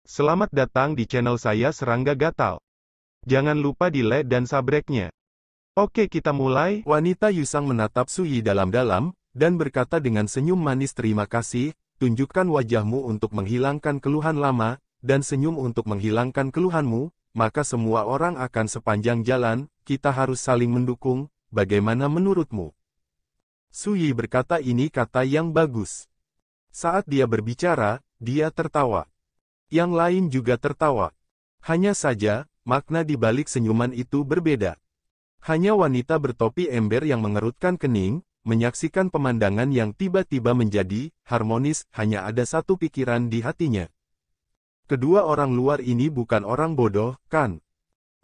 Selamat datang di channel saya Serangga Gatal. Jangan lupa di like dan subscribe-nya. Oke, kita mulai. Wanita Yusang menatap Suyi dalam-dalam, dan berkata dengan senyum manis, "Terima kasih, tunjukkan wajahmu untuk menghilangkan keluhan lama, dan senyum untuk menghilangkan keluhanmu, maka semua orang akan sepanjang jalan, kita harus saling mendukung, bagaimana menurutmu?" Suyi berkata ini kata yang bagus. Saat dia berbicara, dia tertawa. Yang lain juga tertawa. Hanya saja, makna di balik senyuman itu berbeda. Hanya wanita bertopi ember yang mengerutkan kening, menyaksikan pemandangan yang tiba-tiba menjadi harmonis, hanya ada satu pikiran di hatinya. Kedua orang luar ini bukan orang bodoh, kan?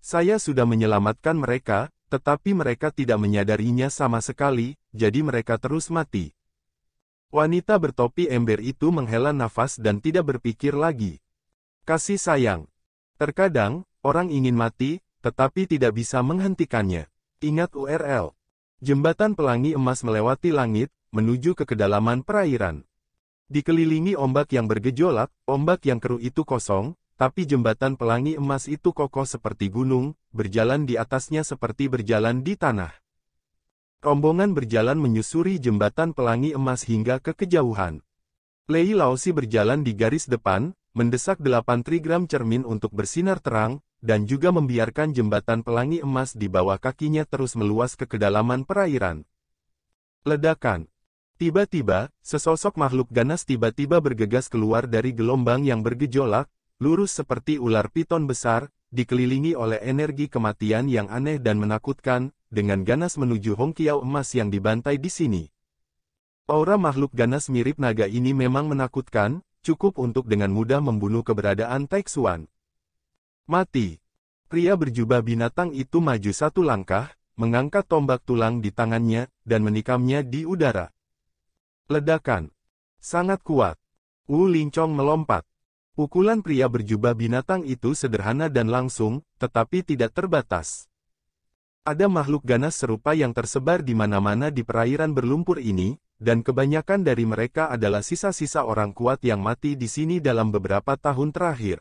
Saya sudah menyelamatkan mereka, tetapi mereka tidak menyadarinya sama sekali, jadi mereka terus mati. Wanita bertopi ember itu menghela nafas dan tidak berpikir lagi. Kasih sayang. Terkadang, orang ingin mati, tetapi tidak bisa menghentikannya. Ingat URL. Jembatan pelangi emas melewati langit, menuju ke kedalaman perairan. Dikelilingi ombak yang bergejolak, ombak yang keruh itu kosong, tapi jembatan pelangi emas itu kokoh seperti gunung, berjalan di atasnya seperti berjalan di tanah. Rombongan berjalan menyusuri jembatan pelangi emas hingga ke kejauhan. Lei Laosi berjalan di garis depan, mendesak 8 trigram cermin untuk bersinar terang, dan juga membiarkan jembatan pelangi emas di bawah kakinya terus meluas ke kedalaman perairan. Ledakan. Tiba-tiba, sesosok makhluk ganas tiba-tiba bergegas keluar dari gelombang yang bergejolak, lurus seperti ular piton besar, dikelilingi oleh energi kematian yang aneh dan menakutkan, dengan ganas menuju Hongqiao emas yang dibantai di sini. Aura makhluk ganas mirip naga ini memang menakutkan, cukup untuk dengan mudah membunuh keberadaan Taixuan. Mati. Pria berjubah binatang itu maju satu langkah, mengangkat tombak tulang di tangannya, dan menikamnya di udara. Ledakan. Sangat kuat. Wu Lingchong melompat. Pukulan pria berjubah binatang itu sederhana dan langsung, tetapi tidak terbatas. Ada makhluk ganas serupa yang tersebar di mana-mana di perairan berlumpur ini, dan kebanyakan dari mereka adalah sisa-sisa orang kuat yang mati di sini dalam beberapa tahun terakhir.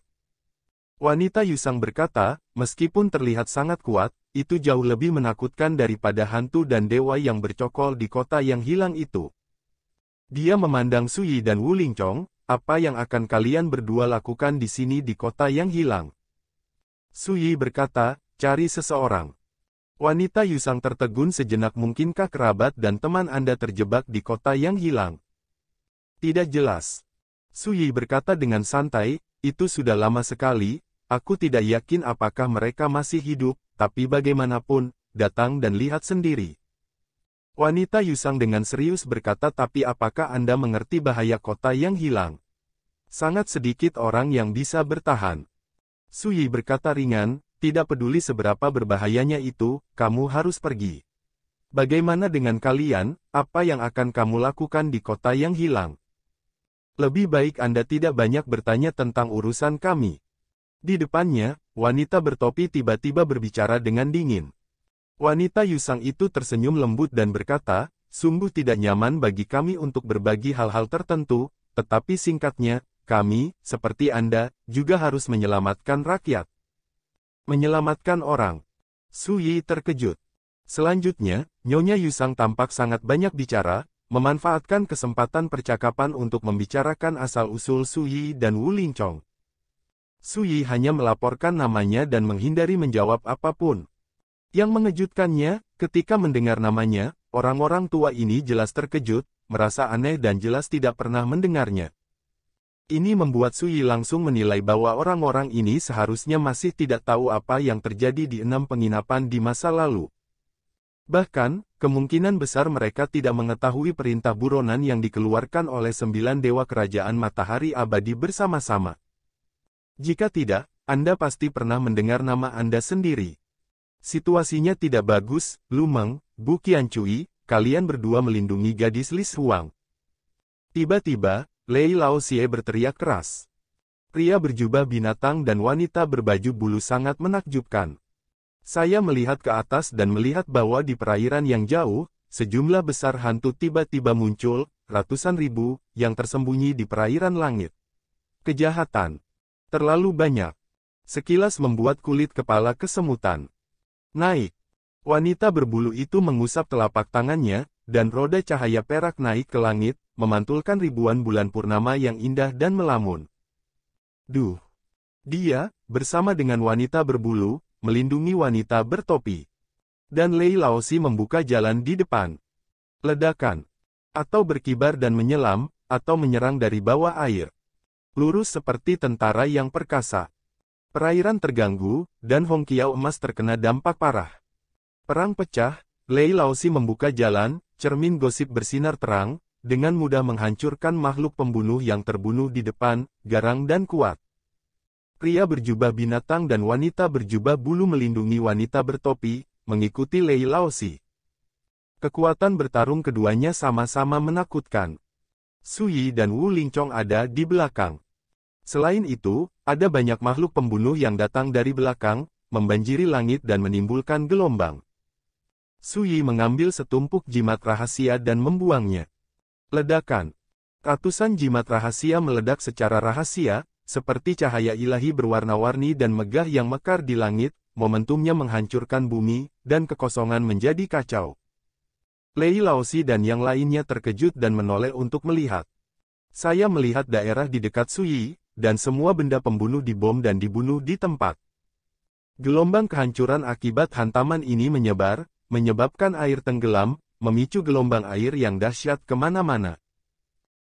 Wanita Yusang berkata, meskipun terlihat sangat kuat, itu jauh lebih menakutkan daripada hantu dan dewa yang bercokol di kota yang hilang itu. Dia memandang Suyi dan Wu Lingchong, apa yang akan kalian berdua lakukan di sini di kota yang hilang? Suyi berkata, cari seseorang. Wanita Yusang tertegun sejenak. Mungkinkah kerabat dan teman Anda terjebak di kota yang hilang? Tidak jelas. Suyi berkata dengan santai, itu sudah lama sekali, aku tidak yakin apakah mereka masih hidup, tapi bagaimanapun, datang dan lihat sendiri. Wanita Yusang dengan serius berkata, tapi apakah Anda mengerti bahaya kota yang hilang? Sangat sedikit orang yang bisa bertahan. Suyi berkata ringan, tidak peduli seberapa berbahayanya itu, kamu harus pergi. Bagaimana dengan kalian, apa yang akan kamu lakukan di kota yang hilang? Lebih baik Anda tidak banyak bertanya tentang urusan kami. Di depannya, wanita bertopi tiba-tiba berbicara dengan dingin. Wanita Yusang itu tersenyum lembut dan berkata, sungguh tidak nyaman bagi kami untuk berbagi hal-hal tertentu, tetapi singkatnya, kami, seperti Anda, juga harus menyelamatkan rakyat. Menyelamatkan orang. Suyi terkejut. Selanjutnya, Nyonya Yusang tampak sangat banyak bicara, memanfaatkan kesempatan percakapan untuk membicarakan asal-usul Suyi dan Wu Lingchong. Suyi hanya melaporkan namanya dan menghindari menjawab apapun. Yang mengejutkannya, ketika mendengar namanya, orang-orang tua ini jelas terkejut, merasa aneh dan jelas tidak pernah mendengarnya. Ini membuat Suyi langsung menilai bahwa orang-orang ini seharusnya masih tidak tahu apa yang terjadi di 6 penginapan di masa lalu. Bahkan, kemungkinan besar mereka tidak mengetahui perintah buronan yang dikeluarkan oleh 9 dewa kerajaan matahari abadi bersama-sama. Jika tidak, Anda pasti pernah mendengar nama Anda sendiri. Situasinya tidak bagus, Lu Meng, Bu Qiancui, kalian berdua melindungi gadis Lis Huang. Tiba-tiba, Lei Laosie berteriak keras. Pria berjubah binatang dan wanita berbaju bulu sangat menakjubkan. Saya melihat ke atas dan melihat bahwa di perairan yang jauh, sejumlah besar hantu tiba-tiba muncul, ratusan ribu, yang tersembunyi di perairan langit. Kejahatan. Terlalu banyak. Sekilas membuat kulit kepala kesemutan. Naik. Wanita berbulu itu mengusap telapak tangannya, dan roda cahaya perak naik ke langit, memantulkan ribuan bulan purnama yang indah dan melamun. Duh! Dia, bersama dengan wanita berbulu, melindungi wanita bertopi. Dan Lei Laozi membuka jalan di depan. Ledakan. Atau berkibar dan menyelam, atau menyerang dari bawah air. Lurus seperti tentara yang perkasa. Perairan terganggu, dan Hong Kiao emas terkena dampak parah. Perang pecah, Lei Laozi membuka jalan, cermin gosip bersinar terang, dengan mudah menghancurkan makhluk pembunuh yang terbunuh di depan, garang dan kuat. Pria berjubah binatang dan wanita berjubah bulu melindungi wanita bertopi, mengikuti Lei Laozi. Kekuatan bertarung keduanya sama-sama menakutkan. Su Yi dan Wu Lingchong ada di belakang. Selain itu, ada banyak makhluk pembunuh yang datang dari belakang, membanjiri langit dan menimbulkan gelombang. Su Yi mengambil setumpuk jimat rahasia dan membuangnya. Ledakan. Ratusan jimat rahasia meledak secara rahasia, seperti cahaya ilahi berwarna-warni dan megah yang mekar di langit, momentumnya menghancurkan bumi, dan kekosongan menjadi kacau. Lei Laozi dan yang lainnya terkejut dan menoleh untuk melihat. Saya melihat daerah di dekat Su Yi, dan semua benda pembunuh dibom dan dibunuh di tempat. Gelombang kehancuran akibat hantaman ini menyebar, menyebabkan air tenggelam, memicu gelombang air yang dahsyat kemana-mana.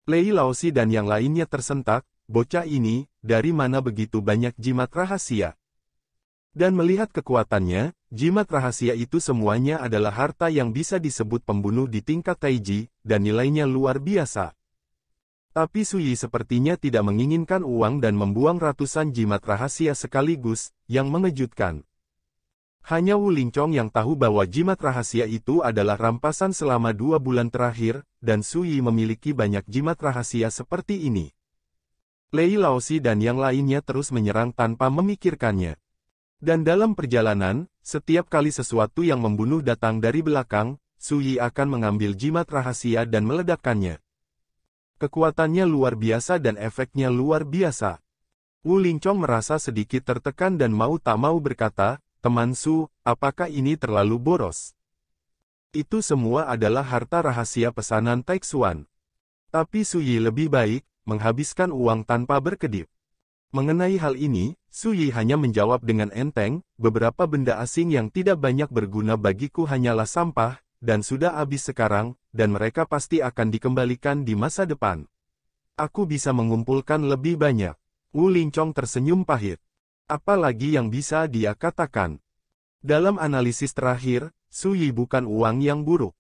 Lei Laozi dan yang lainnya tersentak, bocah ini, dari mana begitu banyak jimat rahasia? Dan melihat kekuatannya, jimat rahasia itu semuanya adalah harta yang bisa disebut pembunuh di tingkat Taiji, dan nilainya luar biasa. Tapi Su Yi sepertinya tidak menginginkan uang dan membuang ratusan jimat rahasia sekaligus, yang mengejutkan. Hanya Wu Lingchong yang tahu bahwa jimat rahasia itu adalah rampasan selama 2 bulan terakhir, dan Su Yi memiliki banyak jimat rahasia seperti ini. Lei Laozi dan yang lainnya terus menyerang tanpa memikirkannya. Dan dalam perjalanan, setiap kali sesuatu yang membunuh datang dari belakang, Su Yi akan mengambil jimat rahasia dan meledakkannya. Kekuatannya luar biasa dan efeknya luar biasa. Wu Lingchong merasa sedikit tertekan dan mau tak mau berkata, "Teman Su, apakah ini terlalu boros? Itu semua adalah harta rahasia pesanan Taixuan." Tapi Su Yi lebih baik, menghabiskan uang tanpa berkedip. Mengenai hal ini, Su Yi hanya menjawab dengan enteng, "Beberapa benda asing yang tidak banyak berguna bagiku hanyalah sampah, dan sudah habis sekarang, dan mereka pasti akan dikembalikan di masa depan. Aku bisa mengumpulkan lebih banyak." Wu Lingchong tersenyum pahit. Apalagi yang bisa dia katakan? Dalam analisis terakhir, Su Yi bukan uang yang buruk.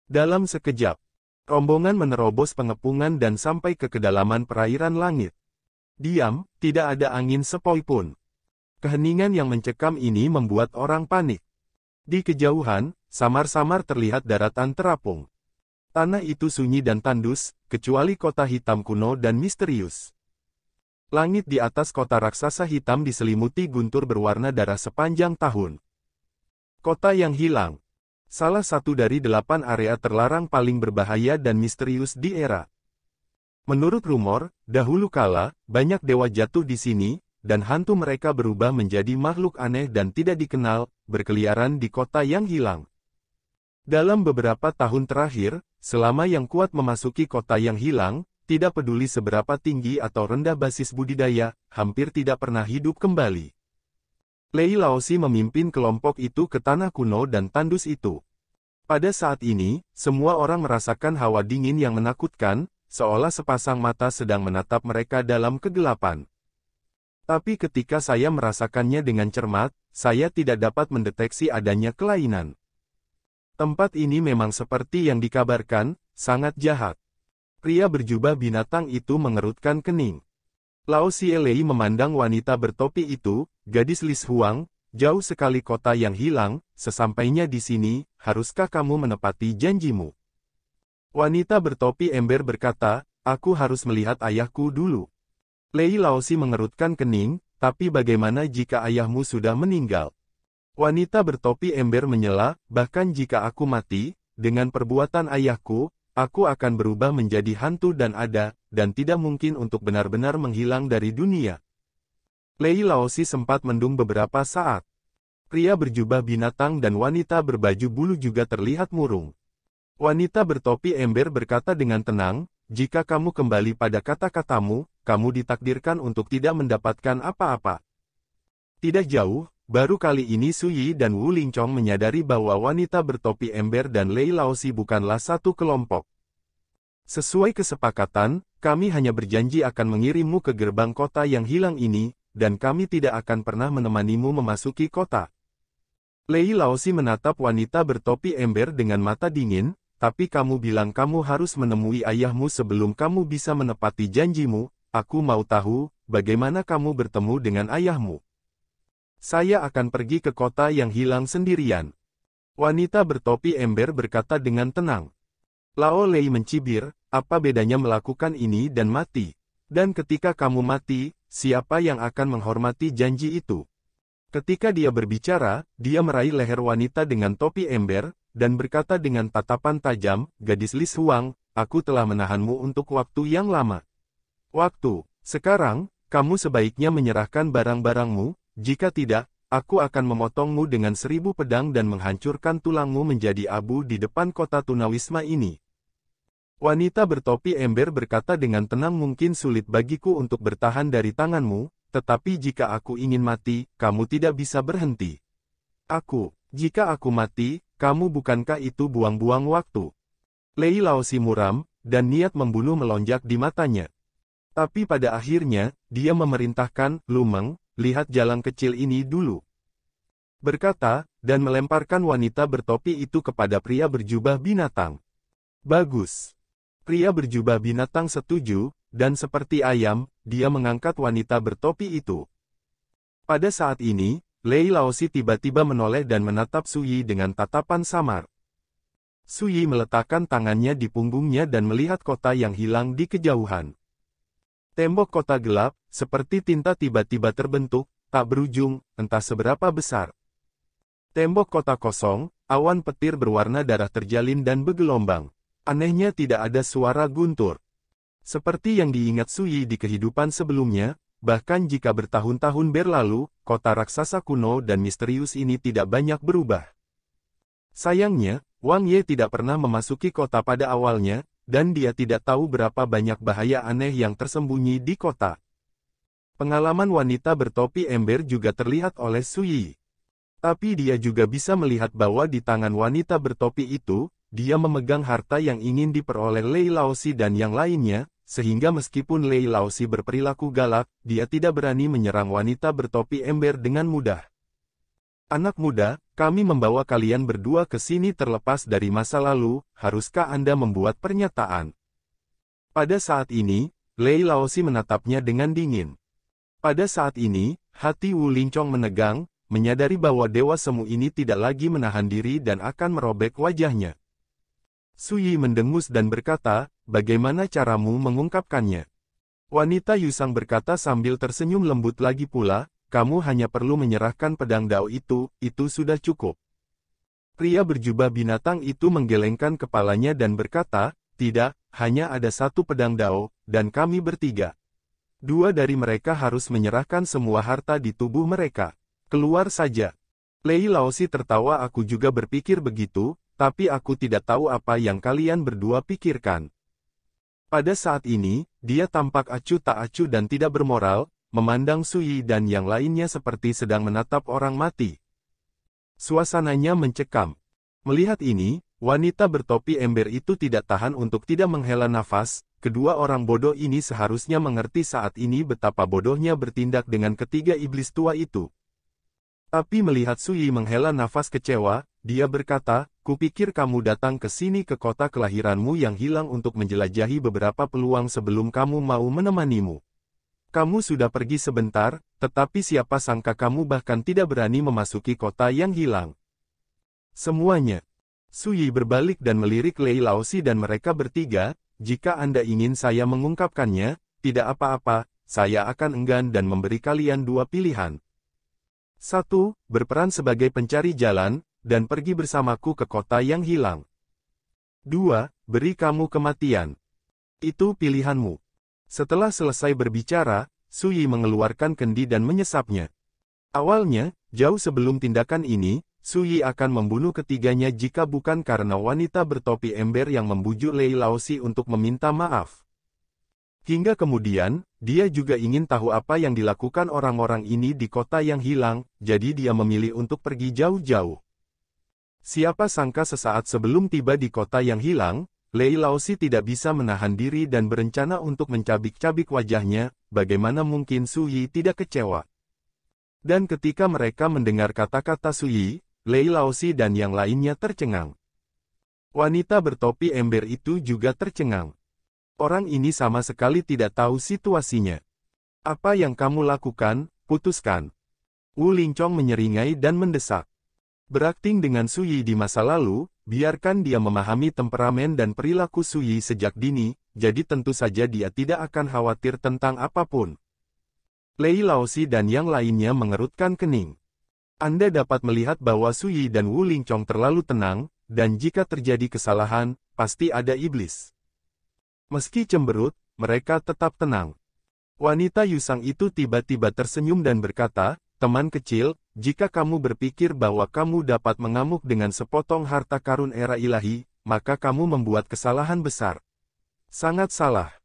Dalam sekejap, rombongan menerobos pengepungan dan sampai ke kedalaman perairan langit. Diam, tidak ada angin sepoi pun. Keheningan yang mencekam ini membuat orang panik. Di kejauhan, samar-samar terlihat daratan terapung. Tanah itu sunyi dan tandus, kecuali kota hitam kuno dan misterius. Langit di atas kota raksasa hitam diselimuti guntur berwarna darah sepanjang tahun. Kota yang hilang. Salah satu dari 8 area terlarang paling berbahaya dan misterius di era. Menurut rumor, dahulu kala, banyak dewa jatuh di sini, dan hantu mereka berubah menjadi makhluk aneh dan tidak dikenal, berkeliaran di kota yang hilang. Dalam beberapa tahun terakhir, selama yang kuat memasuki kota yang hilang, tidak peduli seberapa tinggi atau rendah basis budidaya, hampir tidak pernah hidup kembali. Lei Laozi memimpin kelompok itu ke tanah kuno dan tandus itu. Pada saat ini, semua orang merasakan hawa dingin yang menakutkan, seolah sepasang mata sedang menatap mereka dalam kegelapan. Tapi ketika saya merasakannya dengan cermat, saya tidak dapat mendeteksi adanya kelainan. Tempat ini memang seperti yang dikabarkan, sangat jahat. Pria berjubah binatang itu mengerutkan kening. Lao Xielei memandang wanita bertopi itu, gadis Lis Huang, jauh sekali kota yang hilang, sesampainya di sini, haruskah kamu menepati janjimu? Wanita bertopi ember berkata, aku harus melihat ayahku dulu. Lei Laozi mengerutkan kening, tapi bagaimana jika ayahmu sudah meninggal? Wanita bertopi ember menyela, bahkan jika aku mati, dengan perbuatan ayahku, aku akan berubah menjadi hantu dan ada, dan tidak mungkin untuk benar-benar menghilang dari dunia. Lei Laosi sempat mendung beberapa saat. Pria berjubah binatang dan wanita berbaju bulu juga terlihat murung. Wanita bertopi ember berkata dengan tenang, jika kamu kembali pada kata-katamu, kamu ditakdirkan untuk tidak mendapatkan apa-apa. Tidak jauh, baru kali ini Su Yi dan Wu Lingchong menyadari bahwa wanita bertopi ember dan Lei Laosi bukanlah satu kelompok. Sesuai kesepakatan, kami hanya berjanji akan mengirimmu ke gerbang kota yang hilang ini, dan kami tidak akan pernah menemanimu memasuki kota. Lei Laosi menatap wanita bertopi ember dengan mata dingin, tapi kamu bilang kamu harus menemui ayahmu sebelum kamu bisa menepati janjimu, aku mau tahu, bagaimana kamu bertemu dengan ayahmu. Saya akan pergi ke kota yang hilang sendirian. Wanita bertopi ember berkata dengan tenang. Lao Lei mencibir, apa bedanya melakukan ini dan mati? Dan ketika kamu mati, siapa yang akan menghormati janji itu? Ketika dia berbicara, dia meraih leher wanita dengan topi ember, dan berkata dengan tatapan tajam, gadis Lis Huang, aku telah menahanmu untuk waktu yang lama. Sekarang, kamu sebaiknya menyerahkan barang-barangmu, jika tidak, aku akan memotongmu dengan 1000 pedang dan menghancurkan tulangmu menjadi abu di depan kota tunawisma ini. Wanita bertopi ember berkata dengan tenang, mungkin sulit bagiku untuk bertahan dari tanganmu, tetapi jika aku ingin mati, kamu tidak bisa berhenti. Jika aku mati, kamu bukankah itu buang-buang waktu? Lei Laosi muram, dan niat membunuh melonjak di matanya. Tapi pada akhirnya, dia memerintahkan, Lumeng, lihat jalan kecil ini dulu. Berkata, dan melemparkan wanita bertopi itu kepada pria berjubah binatang. Bagus. Pria berjubah binatang setuju, dan seperti ayam, dia mengangkat wanita bertopi itu. Pada saat ini, Lei Laosi tiba-tiba menoleh dan menatap Su Yi dengan tatapan samar. Su Yi meletakkan tangannya di punggungnya dan melihat kota yang hilang di kejauhan. Tembok kota gelap, seperti tinta tiba-tiba terbentuk, tak berujung, entah seberapa besar. Tembok kota kosong, awan petir berwarna darah terjalin dan bergelombang. Anehnya tidak ada suara guntur. Seperti yang diingat Su Yi di kehidupan sebelumnya, bahkan jika bertahun-tahun berlalu, kota raksasa kuno dan misterius ini tidak banyak berubah. Sayangnya, Wang Ye tidak pernah memasuki kota pada awalnya, dan dia tidak tahu berapa banyak bahaya aneh yang tersembunyi di kota. Pengalaman wanita bertopi ember juga terlihat oleh Su Yi. Tapi dia juga bisa melihat bahwa di tangan wanita bertopi itu, dia memegang harta yang ingin diperoleh Lei Laosi dan yang lainnya, sehingga meskipun Lei Laosi berperilaku galak, dia tidak berani menyerang wanita bertopi ember dengan mudah. Anak muda, kami membawa kalian berdua ke sini terlepas dari masa lalu, haruskah Anda membuat pernyataan? Pada saat ini, Lei Laosi menatapnya dengan dingin. Pada saat ini, hati Wu Lingchong menegang, menyadari bahwa Dewa Semu ini tidak lagi menahan diri dan akan merobek wajahnya. Su Yi mendengus dan berkata, bagaimana caramu mengungkapkannya? Wanita Yusang berkata sambil tersenyum lembut lagi pula, kamu hanya perlu menyerahkan pedang Dao itu sudah cukup. Pria berjubah binatang itu menggelengkan kepalanya dan berkata, tidak, hanya ada satu pedang Dao, dan kami bertiga. 2 dari mereka harus menyerahkan semua harta di tubuh mereka. Keluar saja. Lei Laosi tertawa, aku juga berpikir begitu, tapi aku tidak tahu apa yang kalian berdua pikirkan. Pada saat ini, dia tampak acuh tak acuh dan tidak bermoral, memandang Su Yi dan yang lainnya seperti sedang menatap orang mati. Suasananya mencekam. Melihat ini, wanita bertopi ember itu tidak tahan untuk tidak menghela nafas, kedua orang bodoh ini seharusnya mengerti saat ini betapa bodohnya bertindak dengan ketiga iblis tua itu. Tapi melihat Su Yi menghela nafas kecewa, dia berkata, kupikir kamu datang ke sini ke kota kelahiranmu yang hilang untuk menjelajahi beberapa peluang sebelum kamu mau menemanimu. Kamu sudah pergi sebentar, tetapi siapa sangka kamu bahkan tidak berani memasuki kota yang hilang. Semuanya. Su Yi berbalik dan melirik Lei Laosi dan mereka bertiga, jika Anda ingin saya mengungkapkannya, tidak apa-apa, saya akan enggan dan memberi kalian 2 pilihan. 1. Berperan sebagai pencari jalan, dan pergi bersamaku ke kota yang hilang. 2. Beri kamu kematian. Itu pilihanmu. Setelah selesai berbicara, Sui mengeluarkan kendi dan menyesapnya. Awalnya, jauh sebelum tindakan ini, Sui akan membunuh ketiganya jika bukan karena wanita bertopi ember yang membujuk Lei Laosi untuk meminta maaf. Hingga kemudian, dia juga ingin tahu apa yang dilakukan orang-orang ini di kota yang hilang, jadi dia memilih untuk pergi jauh-jauh. Siapa sangka sesaat sebelum tiba di kota yang hilang, Lei Laosi tidak bisa menahan diri dan berencana untuk mencabik-cabik wajahnya, bagaimana mungkin Sui tidak kecewa. Dan ketika mereka mendengar kata-kata Sui, Lei Laosi dan yang lainnya tercengang. Wanita bertopi ember itu juga tercengang. Orang ini sama sekali tidak tahu situasinya. Apa yang kamu lakukan, putuskan. Wu Lingchong menyeringai dan mendesak. Berakting dengan Sui di masa lalu, biarkan dia memahami temperamen dan perilaku Sui sejak dini, jadi tentu saja dia tidak akan khawatir tentang apapun. Lei Laosi dan yang lainnya mengerutkan kening. Anda dapat melihat bahwa Sui dan Wu Lingchong terlalu tenang, dan jika terjadi kesalahan, pasti ada iblis. Meski cemberut, mereka tetap tenang. Wanita Yusang itu tiba-tiba tersenyum dan berkata, teman kecil, jika kamu berpikir bahwa kamu dapat mengamuk dengan sepotong harta karun era ilahi, maka kamu membuat kesalahan besar. Sangat salah.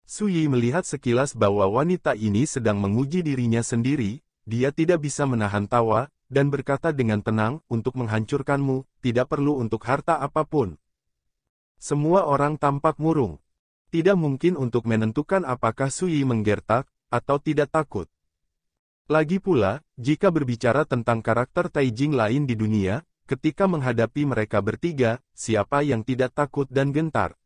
Sui melihat sekilas bahwa wanita ini sedang menguji dirinya sendiri, dia tidak bisa menahan tawa, dan berkata dengan tenang, untuk menghancurkanmu, tidak perlu untuk harta apapun. Semua orang tampak murung. Tidak mungkin untuk menentukan apakah Sui menggertak, atau tidak takut. Lagi pula, jika berbicara tentang karakter Taijing lain di dunia, ketika menghadapi mereka bertiga, siapa yang tidak takut dan gentar?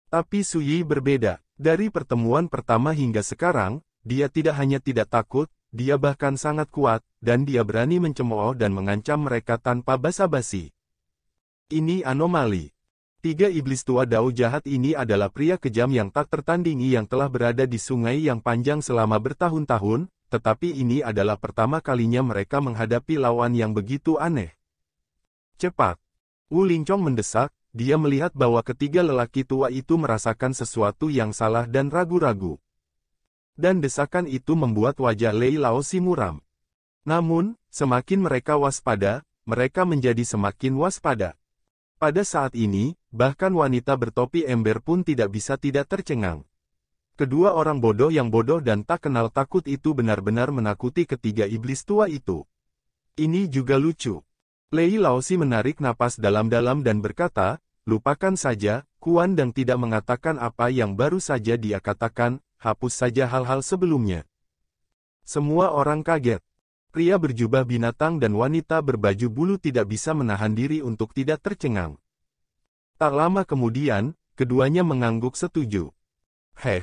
Tapi Sui berbeda. Dari pertemuan pertama hingga sekarang, dia tidak hanya tidak takut, dia bahkan sangat kuat, dan dia berani mencemooh dan mengancam mereka tanpa basa-basi. Ini anomali. Tiga iblis tua Dao jahat ini adalah pria kejam yang tak tertandingi yang telah berada di sungai yang panjang selama bertahun-tahun, tetapi ini adalah pertama kalinya mereka menghadapi lawan yang begitu aneh. Cepat! Wu Lingchong mendesak, dia melihat bahwa ketiga lelaki tua itu merasakan sesuatu yang salah dan ragu-ragu. Dan desakan itu membuat wajah Lei Laosi muram. Namun, semakin mereka waspada, mereka menjadi semakin waspada. Pada saat ini, bahkan wanita bertopi ember pun tidak bisa tidak tercengang. Kedua orang bodoh yang bodoh dan tak kenal takut itu benar-benar menakuti ketiga iblis tua itu. Ini juga lucu. Lei Laosi menarik napas dalam-dalam dan berkata, lupakan saja, Kuan Dang tidak mengatakan apa yang baru saja dia katakan, hapus saja hal-hal sebelumnya. Semua orang kaget. Pria berjubah binatang dan wanita berbaju bulu tidak bisa menahan diri untuk tidak tercengang. Tak lama kemudian, keduanya mengangguk setuju. Heh.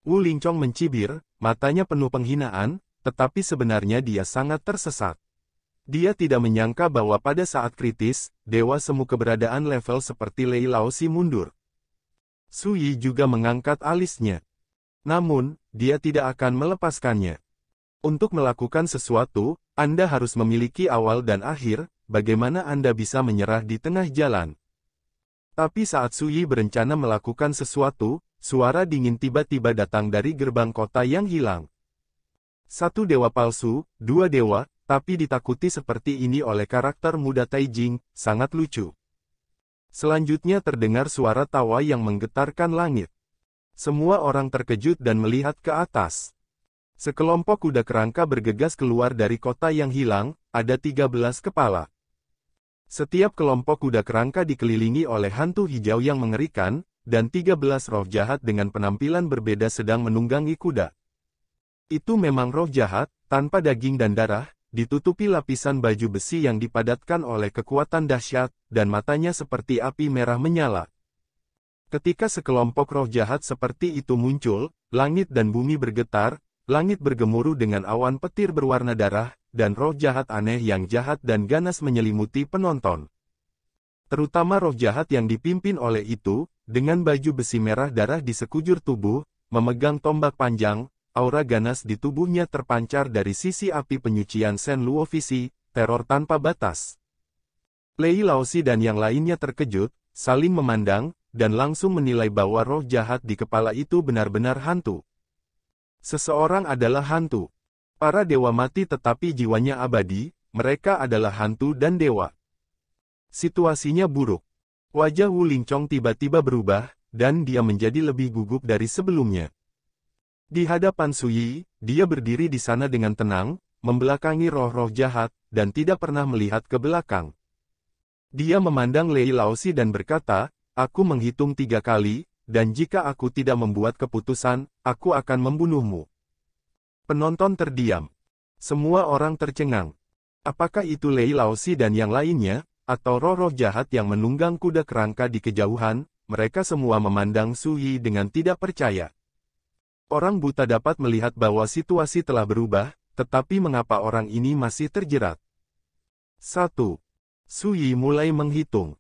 Wu Lingchong mencibir, matanya penuh penghinaan, tetapi sebenarnya dia sangat tersesat. Dia tidak menyangka bahwa pada saat kritis, Dewa Semu keberadaan level seperti Lei Laosi mundur. Sui juga mengangkat alisnya. Namun, dia tidak akan melepaskannya. Untuk melakukan sesuatu, Anda harus memiliki awal dan akhir, bagaimana Anda bisa menyerah di tengah jalan. Tapi saat Sui berencana melakukan sesuatu, suara dingin tiba-tiba datang dari gerbang kota yang hilang. Satu dewa palsu, dua dewa, tapi ditakuti seperti ini oleh karakter muda Taijing, sangat lucu. Selanjutnya terdengar suara tawa yang menggetarkan langit. Semua orang terkejut dan melihat ke atas. Sekelompok kuda kerangka bergegas keluar dari kota yang hilang, ada 13 kepala. Setiap kelompok kuda kerangka dikelilingi oleh hantu hijau yang mengerikan, dan 13 roh jahat dengan penampilan berbeda sedang menunggangi kuda. Itu memang roh jahat, tanpa daging dan darah, ditutupi lapisan baju besi yang dipadatkan oleh kekuatan dahsyat, dan matanya seperti api merah menyala. Ketika sekelompok roh jahat seperti itu muncul, langit dan bumi bergetar, langit bergemuruh dengan awan petir berwarna darah, dan roh jahat aneh yang jahat dan ganas menyelimuti penonton. Terutama roh jahat yang dipimpin oleh itu, dengan baju besi merah darah di sekujur tubuh, memegang tombak panjang, aura ganas di tubuhnya terpancar dari sisi api penyucian Shen Luo Visi, teror tanpa batas. Lei Laosi dan yang lainnya terkejut, saling memandang, dan langsung menilai bahwa roh jahat di kepala itu benar-benar hantu. Seseorang adalah hantu. Para dewa mati tetapi jiwanya abadi, mereka adalah hantu dan dewa. Situasinya buruk. Wajah Wu Lingchong tiba-tiba berubah, dan dia menjadi lebih gugup dari sebelumnya. Di hadapan Su Yi, dia berdiri di sana dengan tenang, membelakangi roh-roh jahat, dan tidak pernah melihat ke belakang. Dia memandang Lei Laozi dan berkata, "Aku menghitung 3 kali, dan jika aku tidak membuat keputusan, aku akan membunuhmu." Penonton terdiam. Semua orang tercengang. Apakah itu Lei Laozi dan yang lainnya, atau roh-roh jahat yang menunggang kuda kerangka di kejauhan? Mereka semua memandang Su Yi dengan tidak percaya. Orang buta dapat melihat bahwa situasi telah berubah, tetapi mengapa orang ini masih terjerat? 1. Su Yi mulai menghitung.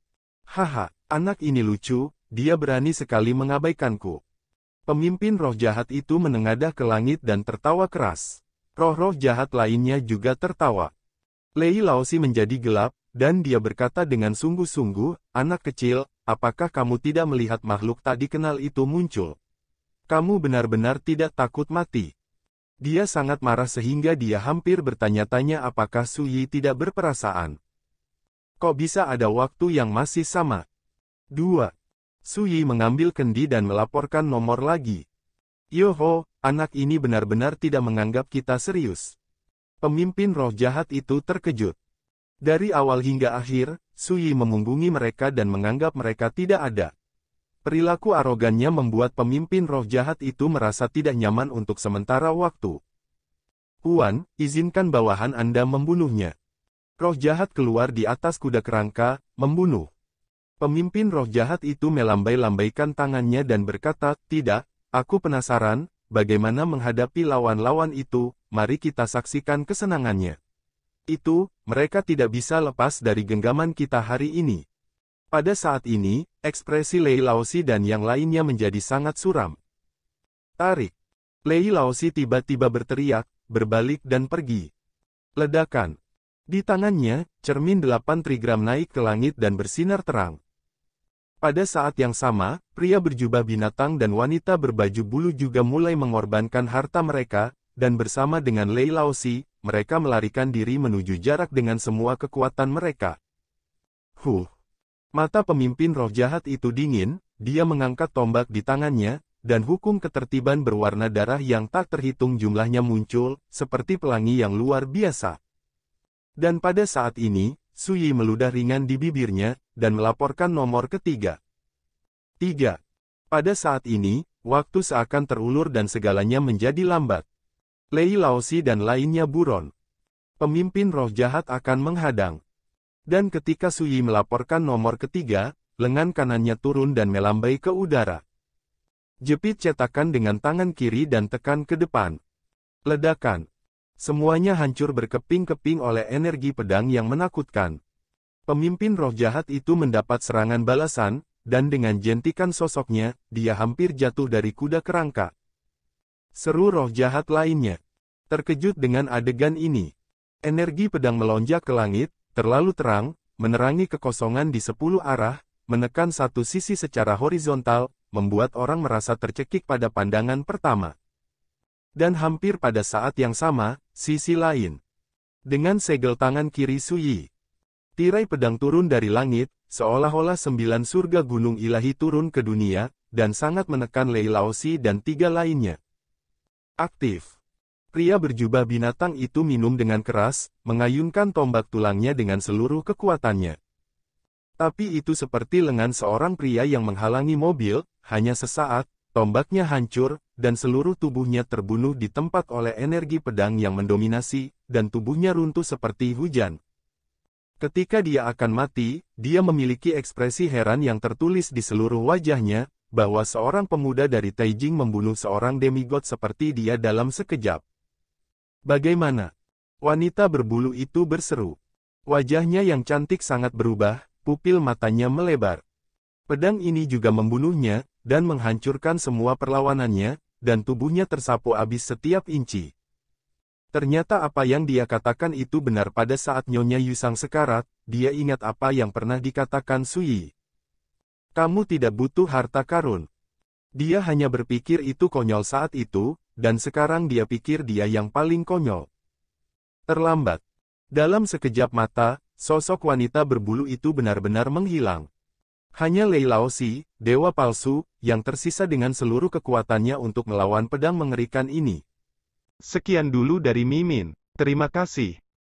Haha, anak ini lucu, dia berani sekali mengabaikanku. Pemimpin roh jahat itu menengadah ke langit dan tertawa keras. Roh-roh jahat lainnya juga tertawa. Lei Laozi menjadi gelap, dan dia berkata dengan sungguh-sungguh, "Anak kecil, apakah kamu tidak melihat makhluk tak dikenal itu muncul? Kamu benar-benar tidak takut mati." Dia sangat marah sehingga dia hampir bertanya-tanya apakah Su Yi tidak berperasaan. Kok bisa ada waktu yang masih sama? 2. Su Yi mengambil kendi dan melaporkan nomor lagi. "Yoho, anak ini benar-benar tidak menganggap kita serius." Pemimpin roh jahat itu terkejut. Dari awal hingga akhir, Su Yi memunggungi mereka dan menganggap mereka tidak ada. Perilaku arogannya membuat pemimpin roh jahat itu merasa tidak nyaman untuk sementara waktu. "Huan, izinkan bawahan Anda membunuhnya." Roh jahat keluar di atas kuda kerangka, membunuh. Pemimpin roh jahat itu melambai-lambaikan tangannya dan berkata, "Tidak, aku penasaran, bagaimana menghadapi lawan-lawan itu, mari kita saksikan kesenangannya." Itu, mereka tidak bisa lepas dari genggaman kita hari ini. Pada saat ini, ekspresi Lei Laozi dan yang lainnya menjadi sangat suram. Tarik. Lei Laozi tiba-tiba berteriak, berbalik dan pergi. Ledakan. Di tangannya, cermin 8 trigram naik ke langit dan bersinar terang. Pada saat yang sama, pria berjubah binatang dan wanita berbaju bulu juga mulai mengorbankan harta mereka, dan bersama dengan Lei Laozi, mereka melarikan diri menuju jarak dengan semua kekuatan mereka. Mata pemimpin roh jahat itu dingin, dia mengangkat tombak di tangannya, dan hukum ketertiban berwarna darah yang tak terhitung jumlahnya muncul, seperti pelangi yang luar biasa. Dan pada saat ini, Su Yi meludah ringan di bibirnya, dan melaporkan nomor ketiga. 3. Pada saat ini, waktu seakan terulur dan segalanya menjadi lambat. Lei Laozi dan lainnya buron. Pemimpin roh jahat akan menghadang. Dan ketika Su Yi melaporkan nomor ketiga, lengan kanannya turun dan melambai ke udara. Jepit cetakan dengan tangan kiri dan tekan ke depan. Ledakan. Semuanya hancur berkeping-keping oleh energi pedang yang menakutkan. Pemimpin roh jahat itu mendapat serangan balasan, dan dengan jentikan sosoknya, dia hampir jatuh dari kuda kerangka. Seru roh jahat lainnya. Terkejut dengan adegan ini. Energi pedang melonjak ke langit, terlalu terang, menerangi kekosongan di 10 arah, menekan satu sisi secara horizontal, membuat orang merasa tercekik pada pandangan pertama. Dan hampir pada saat yang sama, sisi lain. Dengan segel tangan kiri Su Yi, tirai pedang turun dari langit, seolah-olah 9 surga gunung ilahi turun ke dunia, dan sangat menekan Lei Laozi dan 3 lainnya. Aktif. Pria berjubah binatang itu minum dengan keras, mengayunkan tombak tulangnya dengan seluruh kekuatannya. Tapi itu seperti lengan seorang pria yang menghalangi mobil, hanya sesaat, tombaknya hancur, dan seluruh tubuhnya terbunuh di tempat oleh energi pedang yang mendominasi, dan tubuhnya runtuh seperti hujan. Ketika dia akan mati, dia memiliki ekspresi heran yang tertulis di seluruh wajahnya, bahwa seorang pemuda dari Taijing membunuh seorang demigod seperti dia dalam sekejap. Bagaimana? Wanita berbulu itu berseru. Wajahnya yang cantik sangat berubah, pupil matanya melebar. Pedang ini juga membunuhnya, dan menghancurkan semua perlawanannya, dan tubuhnya tersapu habis setiap inci. Ternyata apa yang dia katakan itu benar pada saat Nyonya Yusang sekarat, dia ingat apa yang pernah dikatakan Su Yi. Kamu tidak butuh harta karun. Dia hanya berpikir itu konyol saat itu, dan sekarang dia pikir dia yang paling konyol. Terlambat. Dalam sekejap mata, sosok wanita berbulu itu benar-benar menghilang. Hanya Lei Laozi, dewa palsu, yang tersisa dengan seluruh kekuatannya untuk melawan pedang mengerikan ini. Sekian dulu dari Mimin. Terima kasih.